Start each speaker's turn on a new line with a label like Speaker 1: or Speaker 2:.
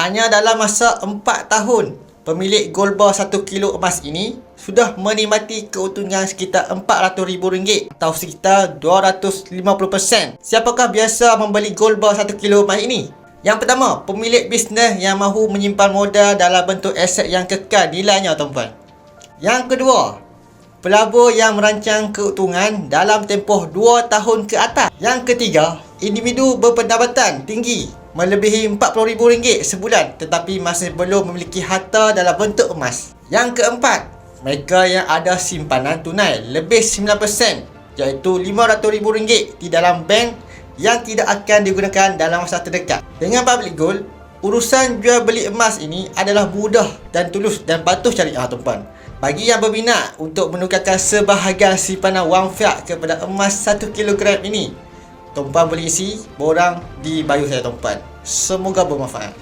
Speaker 1: Hanya dalam masa 4 tahun, pemilik gold bar 1 kilo emas ini sudah menikmati keuntungan sekitar RM400,000 atau sekitar 250%. Siapakah biasa membeli gold bar 1 kilo emas ini? Yang pertama, pemilik bisnes yang mahu menyimpan modal dalam bentuk aset yang kekal nilainya, tuan-puan. Yang kedua, pelabur yang merancang keuntungan dalam tempoh 2 tahun ke atas. Yang ketiga, individu berpendapatan tinggi melebihi RM40,000 sebulan tetapi masih belum memiliki harta dalam bentuk emas. Yang keempat, mereka yang ada simpanan tunai lebih 9% iaitu RM500,000 di dalam bank yang tidak akan digunakan dalam masa terdekat. Dengan public gold, urusan jual beli emas ini adalah mudah dan tulus dan patuh syariah, tuan-puan. Bagi yang berminat untuk menukarkan sebahagian simpanan wang fiat kepada emas 1 kilogram ini, tuan-puan boleh isi borang di bio saya, tuan-puan. Semoga bermanfaat.